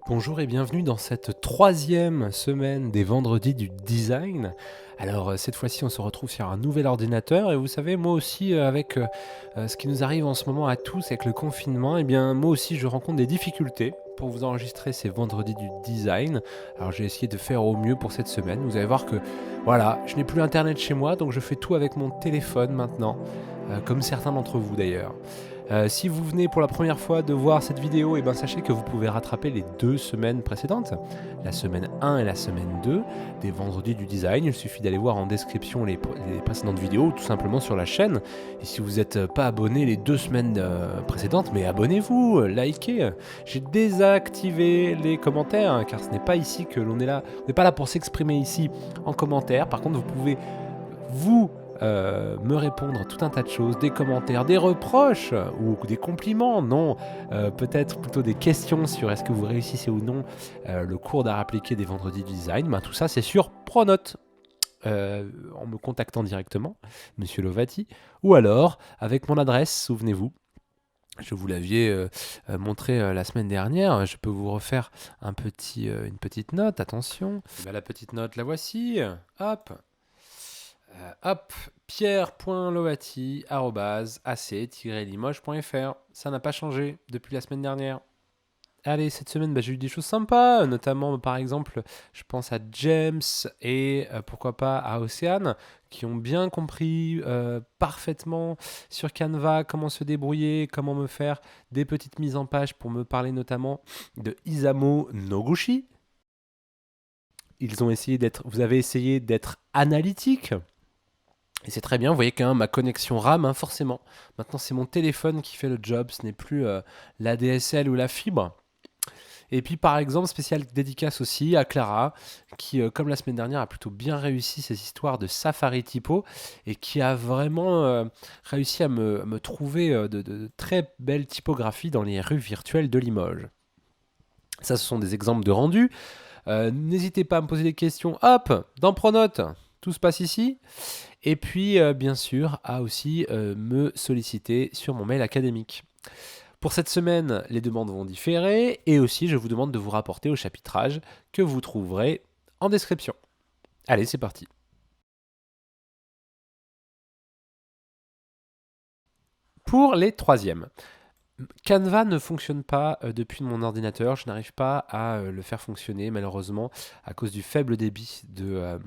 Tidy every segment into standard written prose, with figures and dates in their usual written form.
Bonjour et bienvenue dans cette troisième semaine des vendredis du design. Alors cette fois-ci on se retrouve sur un nouvel ordinateur et vous savez moi aussi avec ce qui nous arrive en ce moment à tous avec le confinement, et bien moi aussi je rencontre des difficultés pour vous enregistrer ces vendredis du design. Alors j'ai essayé de faire au mieux pour cette semaine. Vous allez voir que voilà, je n'ai plus internet chez moi donc je fais tout avec mon téléphone maintenant, comme certains d'entre vous d'ailleurs. Si vous venez pour la première fois de voir cette vidéo, sachez que vous pouvez rattraper les 2 semaines précédentes, la semaine 1 et la semaine 2 des vendredis du design. Il suffit d'aller voir en description les précédentes vidéos, tout simplement sur la chaîne. Et si vous n'êtes pas abonné les 2 semaines précédentes, mais abonnez-vous, likez. J'ai désactivé les commentaires, car ce n'est pas ici que l'on est là. On n'est pas là pour s'exprimer ici en commentaire. Par contre, vous pouvez me répondre tout un tas de choses, des commentaires, des reproches ou des compliments, non, peut-être plutôt des questions sur est-ce que vous réussissez ou non le cours d'art appliqué des vendredis du design. Tout ça c'est sur Pronote, en me contactant directement, Monsieur Lovati, ou alors avec mon adresse, souvenez-vous. Je vous l'aviez montré la semaine dernière. Je peux vous refaire une petite note, attention. La petite note, la voici. Hop, pierre.lovati@ac-limoges.fr. Ça n'a pas changé depuis la semaine dernière. Allez, cette semaine, j'ai eu des choses sympas, notamment par exemple, je pense à James et pourquoi pas à Océane, qui ont bien compris parfaitement sur Canva comment se débrouiller, comment me faire des petites mises en page pour me parler notamment de Isamu Noguchi. Vous avez essayé d'être analytique. Et c'est très bien, vous voyez quand même ma connexion rame, forcément. Maintenant, c'est mon téléphone qui fait le job, ce n'est plus la DSL ou la fibre. Et puis, par exemple, spécial dédicace aussi à Clara, qui, comme la semaine dernière, a plutôt bien réussi ces histoires de Safari Typo et qui a vraiment réussi à me trouver de très belles typographies dans les rues virtuelles de Limoges. Ça, ce sont des exemples de rendus. N'hésitez pas à me poser des questions. Hop, dans Pronote, tout se passe ici. Et puis, bien sûr, à aussi me solliciter sur mon mail académique. Pour cette semaine, les demandes vont différer et aussi, je vous demande de vous rapporter au chapitrage que vous trouverez en description. Allez, c'est parti. Pour les troisièmes. Canva ne fonctionne pas depuis mon ordinateur, je n'arrive pas à le faire fonctionner malheureusement à cause du faible débit de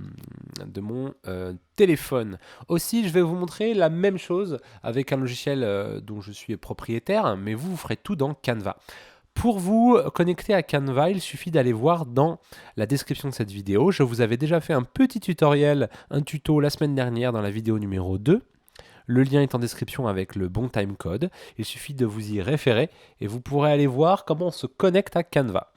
mon téléphone. Aussi, je vais vous montrer la même chose avec un logiciel dont je suis propriétaire, mais vous ferez tout dans Canva. Pour vous connecter à Canva, il suffit d'aller voir dans la description de cette vidéo. Je vous avais déjà fait un petit tutoriel, un tuto la semaine dernière dans la vidéo numéro 2. Le lien est en description avec le bon timecode. Il suffit de vous y référer et vous pourrez aller voir comment on se connecte à Canva.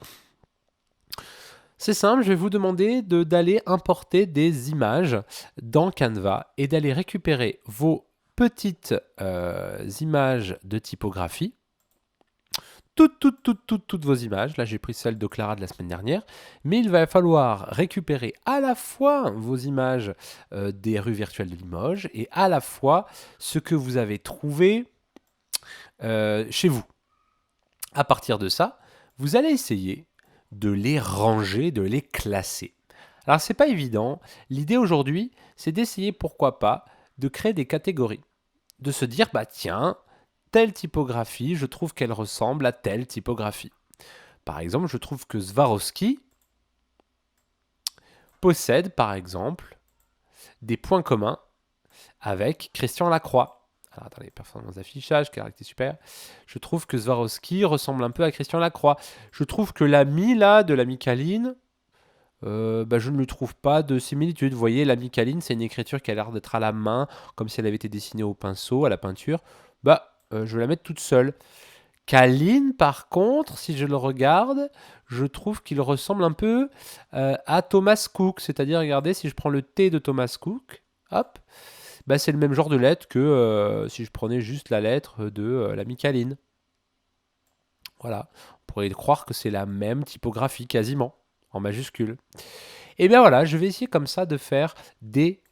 C'est simple, je vais vous demander d'aller importer des images dans Canva et d'aller récupérer vos petites images de typographie. Toutes vos images. Là, j'ai pris celle de Clara de la semaine dernière. Mais il va falloir récupérer à la fois vos images des rues virtuelles de Limoges et à la fois ce que vous avez trouvé chez vous. À partir de ça, vous allez essayer de les ranger, de les classer. Alors, c'est pas évident. L'idée aujourd'hui, c'est d'essayer, pourquoi pas, de créer des catégories. De se dire, tiens, telle typographie, je trouve qu'elle ressemble à telle typographie. Par exemple, je trouve que Swarovski possède, par exemple, des points communs avec Christian Lacroix. Alors, attendez, performance d'affichage, caractère super. Je trouve que Swarovski ressemble un peu à Christian Lacroix. Je trouve que l'ami, là, de l'ami Kaline, je ne lui trouve pas de similitude. Vous voyez, l'ami Kaline, c'est une écriture qui a l'air d'être à la main, comme si elle avait été dessinée au pinceau, à la peinture. Je vais la mettre toute seule. Kaline, par contre, si je le regarde, je trouve qu'il ressemble un peu à Thomas Cook. C'est-à-dire, regardez, si je prends le T de Thomas Cook, hop, c'est le même genre de lettre que si je prenais juste la lettre de l'ami Kaline. Voilà, on pourrait croire que c'est la même typographie quasiment, en majuscule. Et bien voilà, je vais essayer comme ça de faire des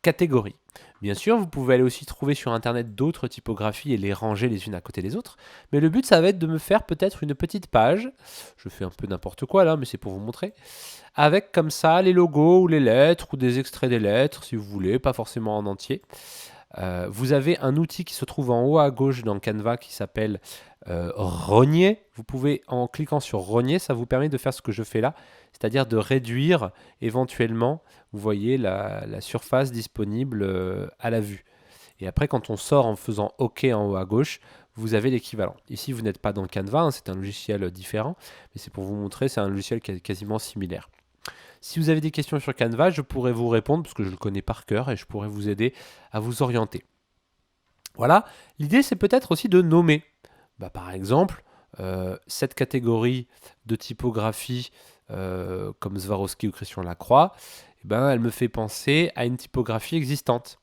catégories. Bien sûr, vous pouvez aller aussi trouver sur internet d'autres typographies et les ranger les unes à côté des autres, mais le but ça va être de me faire peut-être une petite page, je fais un peu n'importe quoi là, mais c'est pour vous montrer, avec comme ça les logos ou les lettres ou des extraits des lettres si vous voulez, pas forcément en entier. Vous avez un outil qui se trouve en haut à gauche dans Canva qui s'appelle rogner. Vous pouvez, en cliquant sur rogner, ça vous permet de faire ce que je fais là, c'est-à-dire de réduire éventuellement, vous voyez, la surface disponible à la vue. Et après, quand on sort en faisant OK en haut à gauche, vous avez l'équivalent. Ici, vous n'êtes pas dans Canva, hein, c'est un logiciel différent, mais c'est pour vous montrer, c'est un logiciel quasiment similaire. Si vous avez des questions sur Canva, je pourrais vous répondre parce que je le connais par cœur et je pourrais vous aider à vous orienter. Voilà, l'idée c'est peut-être aussi de nommer. Par exemple, cette catégorie de typographie comme Swarovski ou Christian Lacroix, elle me fait penser à une typographie existante.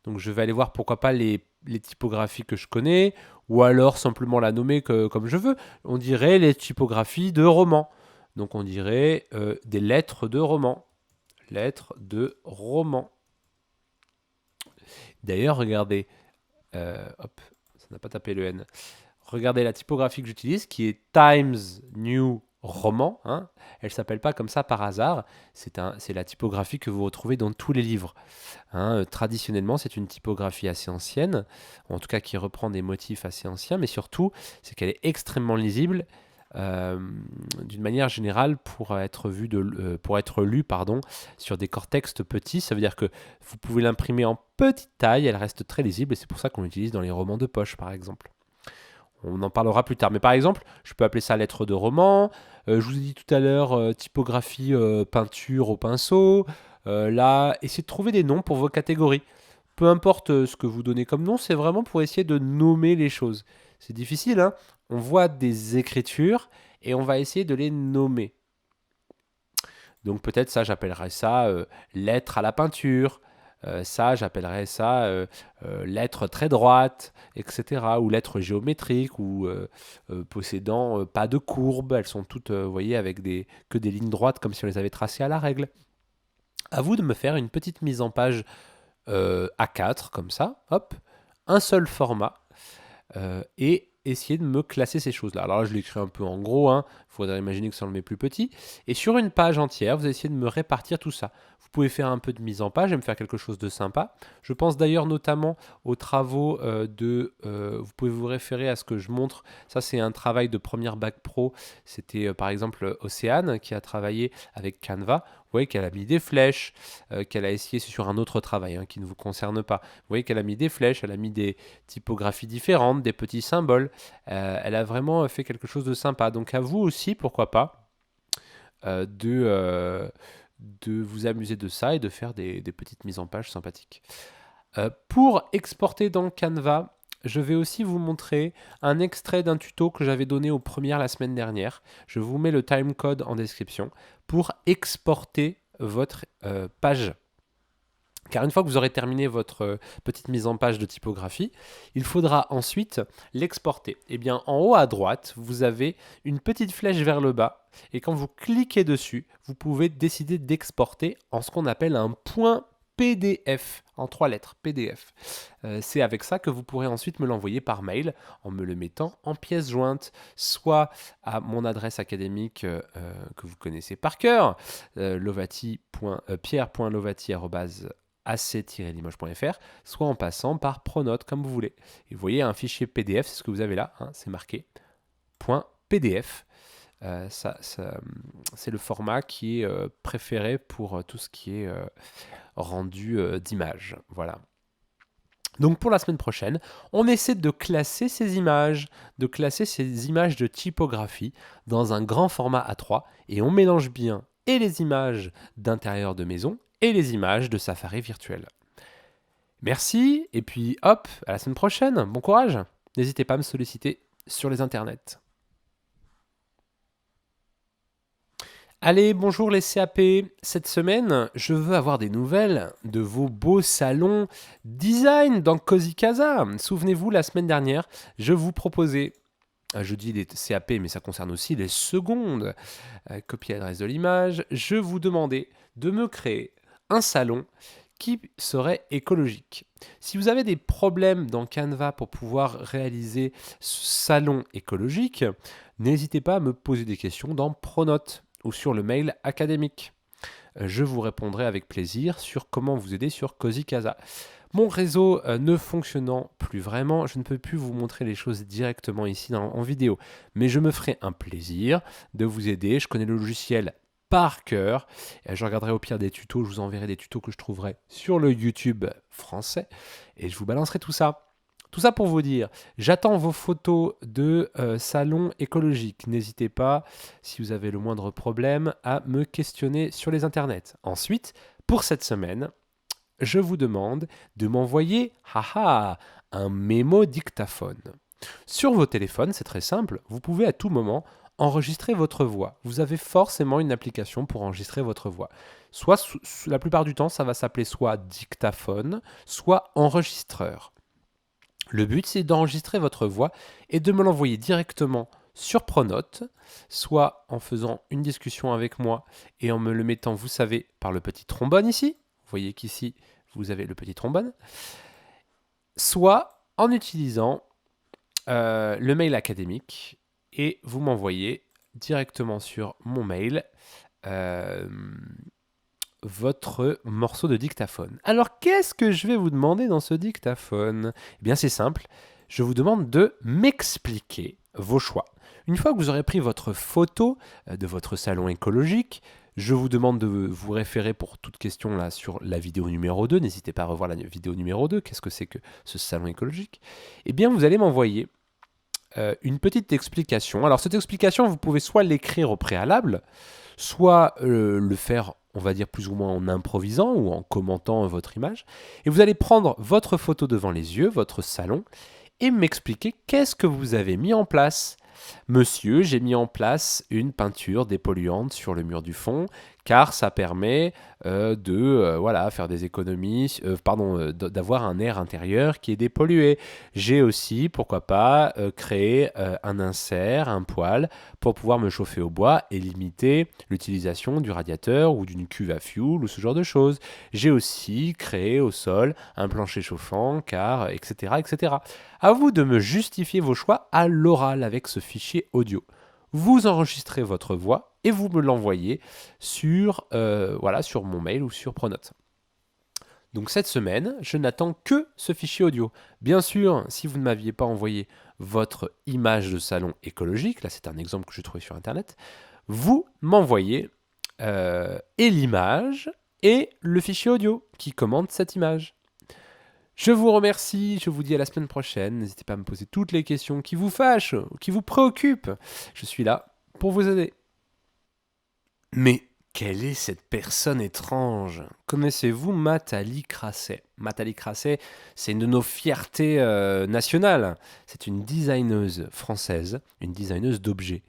Donc je vais aller voir pourquoi pas les typographies que je connais, ou alors simplement la nommer comme je veux. On dirait les typographies de romans. Donc on dirait des lettres de roman. Lettres de roman. D'ailleurs, regardez, hop, ça n'a pas tapé le N. Regardez la typographie que j'utilise, qui est Times New Roman. Hein. Elle ne s'appelle pas comme ça par hasard. C'est la typographie que vous retrouvez dans tous les livres. Hein. Traditionnellement, c'est une typographie assez ancienne, en tout cas qui reprend des motifs assez anciens, mais surtout, c'est qu'elle est extrêmement lisible. D'une manière générale pour être lu sur des corps textes petits, ça veut dire que vous pouvez l'imprimer en petite taille, elle reste très lisible et c'est pour ça qu'on l'utilise dans les romans de poche par exemple. On en parlera plus tard, mais par exemple, je peux appeler ça lettre de roman. Je vous ai dit tout à l'heure typographie peinture au pinceau. Là, essayez de trouver des noms pour vos catégories. Peu importe ce que vous donnez comme nom, c'est vraiment pour essayer de nommer les choses. C'est difficile, hein. On voit des écritures et on va essayer de les nommer. Donc peut-être ça, j'appellerais ça lettre à la peinture. Ça, j'appellerais ça lettre très droite, etc. Ou lettre géométrique, ou possédant pas de courbe. Elles sont toutes, vous voyez, avec que des lignes droites, comme si on les avait tracées à la règle. À vous de me faire une petite mise en page A4, comme ça, hop, un seul format, et essayer de me classer ces choses-là. Alors là, je l'écris un peu en gros, il faudrait imaginer que ça le met plus petit. Et sur une page entière, vous essayez de me répartir tout ça. Vous pouvez faire un peu de mise en page et me faire quelque chose de sympa. Je pense d'ailleurs notamment aux travaux vous pouvez vous référer à ce que je montre. Ça, c'est un travail de première bac pro. C'était par exemple Océane qui a travaillé avec Canva. Vous voyez qu'elle a mis des flèches, qu'elle a essayé, c'est sur un autre travail qui ne vous concerne pas. Vous voyez qu'elle a mis des flèches, elle a mis des typographies différentes, des petits symboles. Elle a vraiment fait quelque chose de sympa. Donc à vous aussi, pourquoi pas, de vous amuser de ça et de faire des petites mises en page sympathiques. Pour exporter dans Canva, je vais aussi vous montrer un extrait d'un tuto que j'avais donné aux premières la semaine dernière. Je vous mets le timecode en description pour exporter votre page. Car une fois que vous aurez terminé votre petite mise en page de typographie, il faudra ensuite l'exporter. Et bien en haut à droite, vous avez une petite flèche vers le bas. Et quand vous cliquez dessus, vous pouvez décider d'exporter en ce qu'on appelle un point PDF, en 3 lettres, PDF. C'est avec ça que vous pourrez ensuite me l'envoyer par mail en me le mettant en pièce jointe, soit à mon adresse académique que vous connaissez par cœur, pierre.lovati@ac-limoges.fr, soit en passant par Pronote, comme vous voulez. Et vous voyez un fichier PDF, c'est ce que vous avez là, c'est marqué .pdf. C'est le format qui est préféré pour tout ce qui est rendu d'image. Voilà. Donc pour la semaine prochaine, on essaie de classer ces images, de typographie dans un grand format A3 et on mélange bien et les images d'intérieur de maison et les images de Safari virtuel. Merci et puis hop, à la semaine prochaine, bon courage. N'hésitez pas à me solliciter sur les internets. Allez, bonjour les CAP. Cette semaine, je veux avoir des nouvelles de vos beaux salons design dans Cozy Casa. Souvenez-vous, la semaine dernière, je vous proposais, je dis les CAP, mais ça concerne aussi les secondes, copie adresse de l'image, je vous demandais de me créer un salon qui serait écologique. Si vous avez des problèmes dans Canva pour pouvoir réaliser ce salon écologique, n'hésitez pas à me poser des questions dans Pronote ou sur le mail académique. Je vous répondrai avec plaisir sur comment vous aider sur Cozy Casa. Mon réseau ne fonctionnant plus vraiment, je ne peux plus vous montrer les choses directement ici en vidéo, mais je me ferai un plaisir de vous aider. Je connais le logiciel par cœur. Je regarderai au pire des tutos, je vous enverrai des tutos que je trouverai sur le YouTube français et je vous balancerai tout ça. Tout ça pour vous dire, j'attends vos photos de salon écologique. N'hésitez pas, si vous avez le moindre problème, à me questionner sur les internets. Ensuite, pour cette semaine, je vous demande de m'envoyer un mémo dictaphone. Sur vos téléphones, c'est très simple, vous pouvez à tout moment enregistrer votre voix. Vous avez forcément une application pour enregistrer votre voix. Soit, la plupart du temps, ça va s'appeler soit dictaphone, soit enregistreur. Le but, c'est d'enregistrer votre voix et de me l'envoyer directement sur Pronote, soit en faisant une discussion avec moi et en me le mettant, vous savez, par le petit trombone ici. Vous voyez qu'ici, vous avez le petit trombone. Soit en utilisant le mail académique et vous m'envoyez directement sur mon mail votre morceau de dictaphone. Alors, qu'est-ce que je vais vous demander dans ce dictaphone? Eh bien, c'est simple. Je vous demande de m'expliquer vos choix. Une fois que vous aurez pris votre photo de votre salon écologique, je vous demande de vous référer pour toute question là sur la vidéo numéro 2. N'hésitez pas à revoir la vidéo numéro 2. Qu'est-ce que c'est que ce salon écologique? Eh bien, vous allez m'envoyer une petite explication. Alors, cette explication, vous pouvez soit l'écrire au préalable, soit le faire, on va dire, plus ou moins en improvisant ou en commentant votre image. Et vous allez prendre votre photo devant les yeux, votre salon, et m'expliquer qu'est-ce que vous avez mis en place. Monsieur, j'ai mis en place une peinture dépolluante sur le mur du fond, car ça permet de faire des économies, d'avoir un air intérieur qui est dépollué. J'ai aussi, pourquoi pas, créé un insert, un poêle, pour pouvoir me chauffer au bois et limiter l'utilisation du radiateur ou d'une cuve à fioul ou ce genre de choses. J'ai aussi créé au sol un plancher chauffant, car, etc., etc. À vous de me justifier vos choix à l'oral avec ce fichier audio. Vous enregistrez votre voix et vous me l'envoyez sur mon mail ou sur Pronote. Donc cette semaine, je n'attends que ce fichier audio. Bien sûr, si vous ne m'aviez pas envoyé votre image de salon écologique, là c'est un exemple que j'ai trouvé sur Internet, vous m'envoyez et l'image et le fichier audio qui commande cette image. Je vous remercie, je vous dis à la semaine prochaine. N'hésitez pas à me poser toutes les questions qui vous fâchent ou qui vous préoccupent. Je suis là pour vous aider. Mais quelle est cette personne étrange? Connaissez-vous Mathalie Crasset? Mathalie Crasset, c'est une de nos fiertés nationales. C'est une designeuse française, une designeuse d'objets.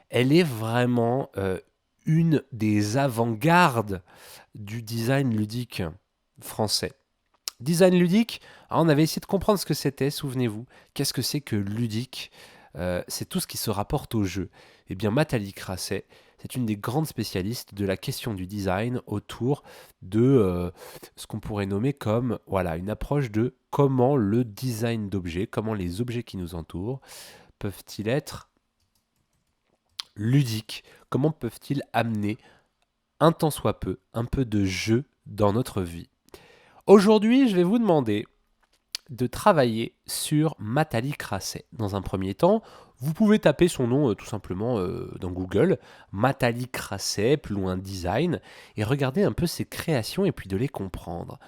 Elle est vraiment une des avant-gardes du design ludique français. Design ludique, on avait essayé de comprendre ce que c'était, souvenez-vous. Qu'est-ce que c'est que ludique? C'est tout ce qui se rapporte au jeu. Eh bien, Mathalie Crasset, c'est une des grandes spécialistes de la question du design autour de ce qu'on pourrait nommer comme une approche de comment le design d'objets, comment les objets qui nous entourent peuvent-ils être ludiques, comment peuvent-ils amener un tant soit peu, un peu de jeu dans notre vie. Aujourd'hui, je vais vous demander de travailler sur Mathalie Crasset. Dans un premier temps, vous pouvez taper son nom tout simplement dans Google, Mathalie Crasset, plus loin design, et regarder un peu ses créations et puis de les comprendre.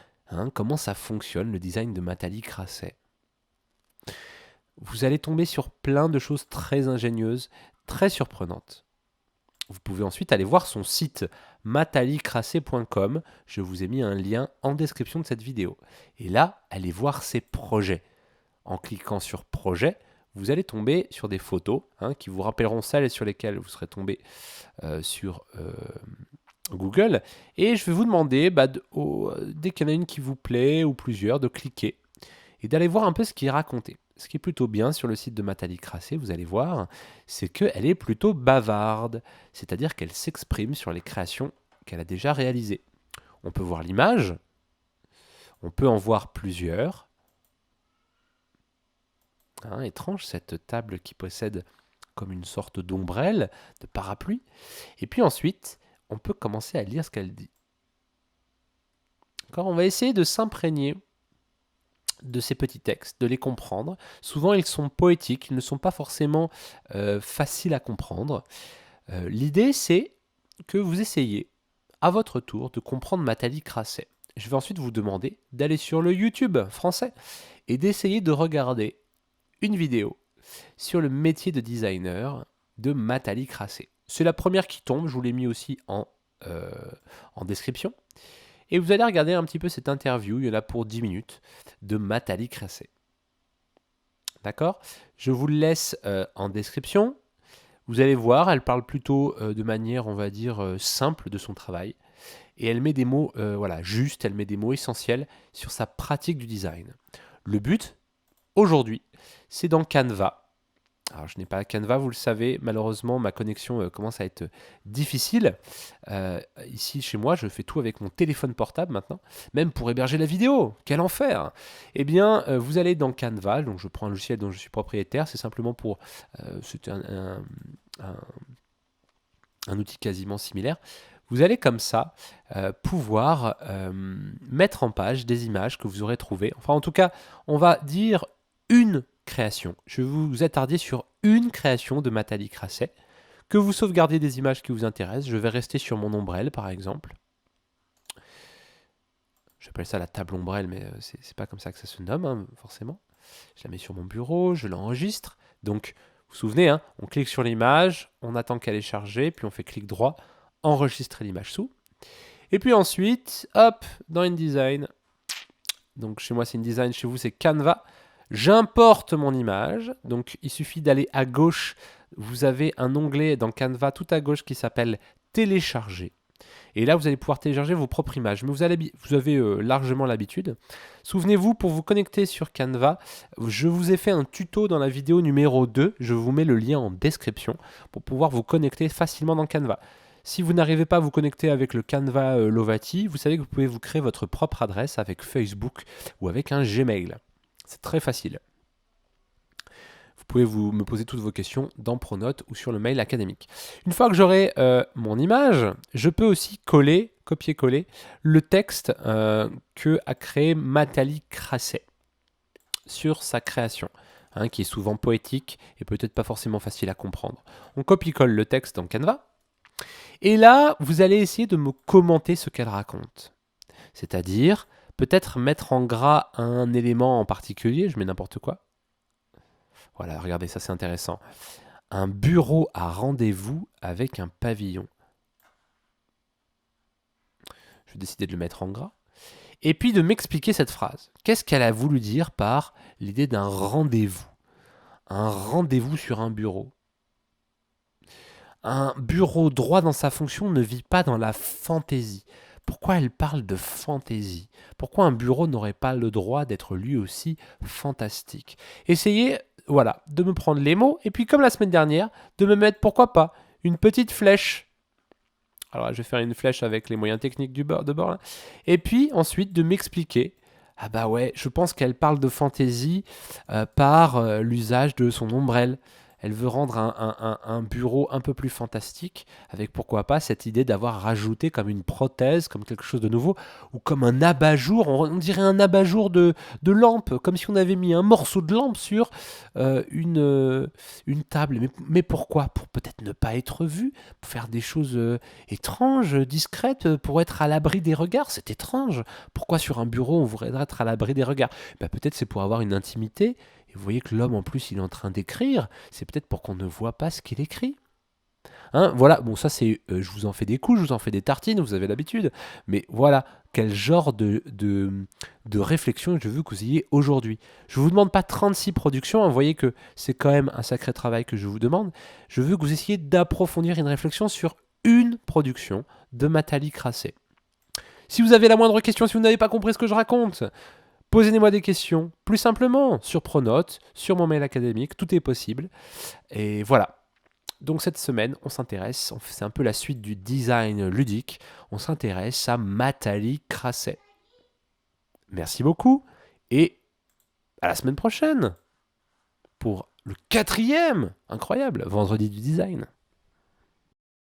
Comment ça fonctionne le design de Mathalie Crasset. Vous allez tomber sur plein de choses très ingénieuses, très surprenantes. Vous pouvez ensuite aller voir son site mathaliecrasset.com. Je vous ai mis un lien en description de cette vidéo. Et là, allez voir ses projets. En cliquant sur projet, vous allez tomber sur des photos qui vous rappelleront celles sur lesquelles vous serez tombé sur Google. Et je vais vous demander, dès qu'il y en a une qui vous plaît ou plusieurs, de cliquer et d'aller voir un peu ce qui est raconté. Ce qui est plutôt bien sur le site de Mathalie Crasset, vous allez voir, c'est qu'elle est plutôt bavarde, c'est-à-dire qu'elle s'exprime sur les créations qu'elle a déjà réalisées. On peut voir l'image, On peut en voir plusieurs. Hein, étrange cette table qui possède comme une sorte d'ombrelle, de parapluie. Et puis ensuite, on peut commencer à lire ce qu'elle dit. On va essayer de s'imprégner de ces petits textes, de les comprendre. Souvent, ils sont poétiques, ils ne sont pas forcément faciles à comprendre. L'idée, c'est que vous essayez, à votre tour, de comprendre Nathalie Crasset. Je vais ensuite vous demander d'aller sur le YouTube français et d'essayer de regarder une vidéo sur le métier de designer de Nathalie Crasset. C'est la première qui tombe, je vous l'ai mis aussi en description. Et vous allez regarder un petit peu cette interview, il y en a pour 10 minutes, de Nathalie Crasset. D'accord? Je vous le laisse en description. Vous allez voir, elle parle plutôt de manière, on va dire, simple de son travail. Et elle met des mots justes, elle met des mots essentiels sur sa pratique du design. Le but, aujourd'hui, c'est dans Canva. Alors, je n'ai pas Canva, vous le savez, malheureusement, ma connexion commence à être difficile. Ici, chez moi, je fais tout avec mon téléphone portable maintenant, même pour héberger la vidéo. Quel enfer! Eh bien, vous allez dans Canva, donc je prends un logiciel dont je suis propriétaire, c'est simplement pour... c'est un outil quasiment similaire. Vous allez comme ça pouvoir mettre en page des images que vous aurez trouvées. Enfin, en tout cas, on va dire une création. Je vais vous attarder sur une création de Nathalie Crasset, que vous sauvegardez des images qui vous intéressent. Je vais rester sur mon ombrelle, par exemple. J'appelle ça la table ombrelle, mais c'est pas comme ça que ça se nomme, hein, forcément. Je la mets sur mon bureau, je l'enregistre. Donc, vous vous souvenez, hein, on clique sur l'image, on attend qu'elle est chargée, puis on fait clic droit, enregistrer l'image sous. Et puis ensuite, hop, dans InDesign. Donc, chez moi, c'est InDesign, chez vous, c'est Canva. J'importe mon image, donc il suffit d'aller à gauche, vous avez un onglet dans Canva tout à gauche qui s'appelle télécharger. Et là, vous allez pouvoir télécharger vos propres images, mais vous avez largement l'habitude. Souvenez-vous, pour vous connecter sur Canva, je vous ai fait un tuto dans la vidéo numéro 2, je vous mets le lien en description pour pouvoir vous connecter facilement dans Canva. Si vous n'arrivez pas à vous connecter avec le Canva Lovati, vous savez que vous pouvez vous créer votre propre adresse avec Facebook ou avec un Gmail. C'est très facile. Vous pouvez me poser toutes vos questions dans Pronote ou sur le mail académique. Une fois que j'aurai mon image, je peux aussi copier-coller le texte que a créé Nathalie Crasset sur sa création, hein, qui est souvent poétique et peut-être pas forcément facile à comprendre. On copie-colle le texte dans Canva. Et là, vous allez essayer de me commenter ce qu'elle raconte. C'est-à-dire... peut-être mettre en gras un élément en particulier, je mets n'importe quoi. Voilà, regardez, ça c'est intéressant. Un bureau à rendez-vous avec un pavillon. Je vais décider de le mettre en gras. Et puis de m'expliquer cette phrase. Qu'est-ce qu'elle a voulu dire par l'idée d'un rendez-vous? Un rendez-vous sur un bureau. Un bureau droit dans sa fonction ne vit pas dans la fantaisie. Pourquoi elle parle de fantaisie? Pourquoi un bureau n'aurait pas le droit d'être lui aussi fantastique? Essayez, voilà, de me prendre les mots, et puis comme la semaine dernière, de me mettre, pourquoi pas, une petite flèche. Alors je vais faire une flèche avec les moyens techniques de bord, là. Et puis ensuite de m'expliquer, ah bah ouais, je pense qu'elle parle de fantaisie par l'usage de son ombrelle. Elle veut rendre un bureau un peu plus fantastique, avec pourquoi pas cette idée d'avoir rajouté comme une prothèse, comme quelque chose de nouveau, ou comme un abat-jour, on dirait un abat-jour de lampe, comme si on avait mis un morceau de lampe sur une table. Mais pourquoi? Pour peut-être ne pas être vu, pour faire des choses étranges, discrètes, pour être à l'abri des regards. C'est étrange. Pourquoi sur un bureau on voudrait être à l'abri des regards? Peut-être c'est pour avoir une intimité. Vous voyez que l'homme, en plus, il est en train d'écrire. C'est peut-être pour qu'on ne voit pas ce qu'il écrit. Hein, voilà, bon, ça, c'est. Je vous en fais des coups, je vous en fais des tartines, vous avez l'habitude. Mais voilà, quel genre de réflexion je veux que vous ayez aujourd'hui. Je ne vous demande pas 36 productions, hein, vous voyez que c'est quand même un sacré travail que je vous demande. Je veux que vous essayiez d'approfondir une réflexion sur une production de Nathalie Crasset. Si vous avez la moindre question, si vous n'avez pas compris ce que je raconte, posez-moi des questions, plus simplement, sur Pronote, sur mon mail académique, tout est possible. Et voilà. Donc cette semaine, on s'intéresse, c'est un peu la suite du design ludique, on s'intéresse à Nathalie Crasset. merci beaucoup et à la semaine prochaine pour le 4e, incroyable, vendredi du design.